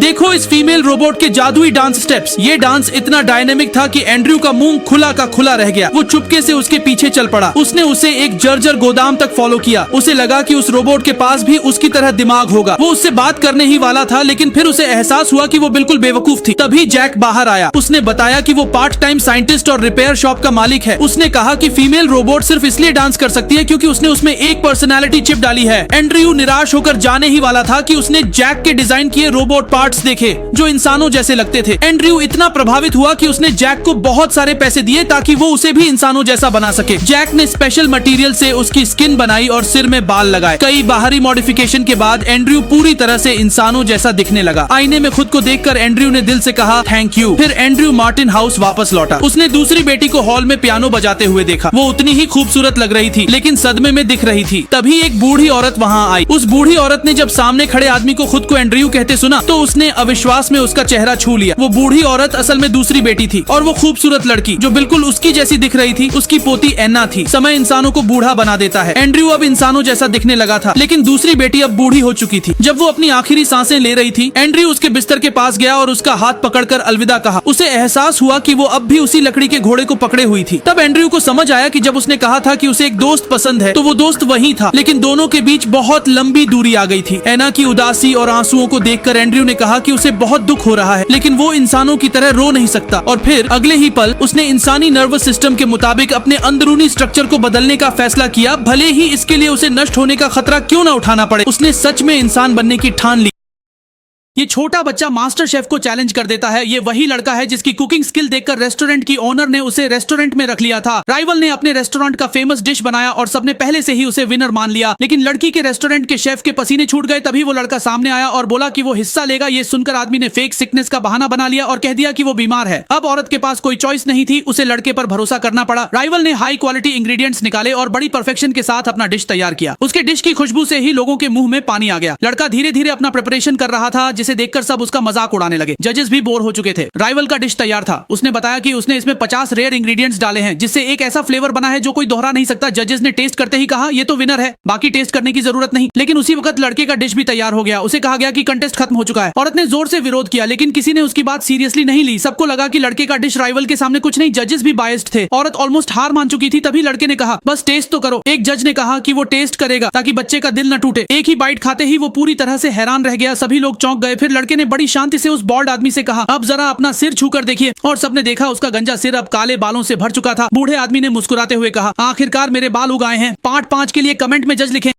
देखो इस female robot के जादुई डांस स्टेप्स। ये डांस इतना डायनेमिक था कि एंड्रयू का मुंह खुला का खुला रह गया। वो चुपके से उसके पीछे चल पड़ा। उसने उसे एक जर्जर गोदाम तक फॉलो किया। उसे लगा कि उस रोबोट के पास भी उसकी तरह दिमाग होगा। वो उससे बात करने ही वाला था, लेकिन फिर उसे एहसास हुआ कि वो बिल्कुल बेवकूफ थी। तभी जैक बाहर आया। उसने बताया कि वो पार्ट टाइम साइंटिस्ट और रिपेयर शॉप का मालिक है। उसने कहा कि फीमेल रोबोट सिर्फ इसलिए डांस कर सकती है क्योंकि उसने उसमें एक पर्सनालिटी चिप डाली है। एंड्रयू निराश होकर जाने ही वाला था कि उसने जैक के डिजाइन किए रोबोट पार्ट्स देखे जो इंसानों जैसे लगते थे। एंड्रयू इतना प्रभावित हुआ कि उसने जैक को बहुत सारे पैसे दिए ताकि वो उसे भी इंसानों जैसा बना सके। जैक ने स्पेशल मटेरियल से उसकी स्किन बनाई और सिर में बाल लगाए। कई बाहरी मॉडिफिकेशन के बाद एंड्रयू पूरी तरह से इंसानों जैसा दिखने लगा। आईने में खुद को देखकर एंड्रयू ने दिल से कहा थैंक यू। फिर एंड्रयू मार्टिन हाउस वापस लौटा। उसने दूसरी बेटी को हॉल में पियानो बजाते हुए देखा। वो उतनी ही खूबसूरत लग रही थी, लेकिन सदमे में दिख रही थी। तभी एक बूढ़ी औरत वहाँ आई। उस बूढ़ी औरत ने जब सामने खड़े आदमी को खुद को एंड्रयू कहते सुना तो उसने अविश्वास में उसका चेहरा छू लिया। वो बूढ़ी औरत असल में दूसरी बेटी थी और वो खूबसूरत लड़की जो बिल्कुल उसकी जैसी दिख रही थी उसकी पोती एन्ना थी। समय इंसानों को बूढ़ा बना देता है। एंड्रयू अब इंसानों जैसा दिखने लगा था, लेकिन दूसरी बेटी अब बूढ़ी हो चुकी थी। जब वो अपनी आखिरी सांसें ले रही थी, एंड्रयू उसके बिस्तर के पास गया और उसका हाथ पकड़कर अलविदा कहा। उसे एहसास हुआ कि वो अब भी उसी लकड़ी के घोड़े को पकड़े हुई थी। तब एंड्रयू को समझ आया कि जब उसने कहा था कि उसे एक दोस्त पसंद है तो वो दोस्त वही था, लेकिन दोनों के बीच बहुत लंबी दूरी आ गई थी। एना की उदासी और आंसुओं को देखकर एंड्रयू ने कहा कि उसे बहुत दुख हो रहा है, लेकिन वो इंसानों की तरह रो नहीं सकता। और फिर अगले ही पल उसने इंसानी नर्वस सिस्टम के मुताबिक अपने अंदरूनी स्ट्रक्चर को बदलने का फैसला किया, भले ही इसके लिए उसे नष्ट होने का खतरा क्यों न उठाना पड़े। उसने सच में इंसान बनने की ठान ली। ये छोटा बच्चा मास्टर शेफ को चैलेंज कर देता है। ये वही लड़का है जिसकी कुकिंग स्किल देखकर रेस्टोरेंट की ओनर ने उसे रेस्टोरेंट में रख लिया था। राइवल ने अपने रेस्टोरेंट का फेमस डिश बनाया और सबने पहले से ही उसे विनर मान लिया, लेकिन लड़की के रेस्टोरेंट के शेफ के पसीने छूट गए। तभी वो लड़का सामने आया और बोला कि वो हिस्सा लेगा। ये सुनकर आदमी ने फेक सिकनेस का बहाना बना लिया और कह दिया कि वो बीमार है। अब औरत के पास कोई चॉइस नहीं थी, उसे लड़के पर भरोसा करना पड़ा। राइवल ने हाई क्वालिटी इंग्रेडिएंट्स निकाले और बड़ी परफेक्शन के साथ अपना डिश तैयार किया। उसके डिश की खुशबू से ही लोगों के मुंह में पानी आ गया। लड़का धीरे धीरे अपना प्रिपरेशन कर रहा था, जिसे देखकर सब उसका मजाक उड़ाने लगे। जजेस भी बोर हो चुके थे। राइवल का डिश तैयार था। उसने बताया कि उसने इसमें 50 रेयर इंग्रेडिएंट्स डाले हैं, जिससे एक ऐसा फ्लेवर बना है जो कोई दोहरा नहीं सकता। जजेस ने टेस्ट करते ही कहा ये तो विनर है, बाकी टेस्ट करने की जरूरत नहीं। लेकिन उसी वक्त लड़के का डिश भी तैयार हो गया। उसे कहा गया कि कंटेस्ट खत्म हो चुका है। औरत ने जोर से विरोध किया, लेकिन किसी ने उसकी बात सीरियसली नहीं ली। सबको लगा कि लड़के का डिश राइवल के सामने कुछ नहीं। जजेस भी बायस्ड थे। औरत ऑलमोस्ट हार मान चुकी थी। तभी लड़के ने कहा बस टेस्ट तो करो। एक जज ने कहा कि वो टेस्ट करेगा ताकि बच्चे का दिल न टूटे। एक ही बाइट खाते ही वो पूरी तरह से हैरान रह गया। सभी लोग चौंक गए। फिर लड़के ने बड़ी शांति से उस बॉल्ड आदमी से कहा अब जरा अपना सिर छूकर देखिए। और सबने देखा उसका गंजा सिर अब काले बालों से भर चुका था। बूढ़े आदमी ने मुस्कुराते हुए कहा आखिरकार मेरे बाल उग आए हैं। पार्ट 5 के लिए कमेंट में जज लिखें।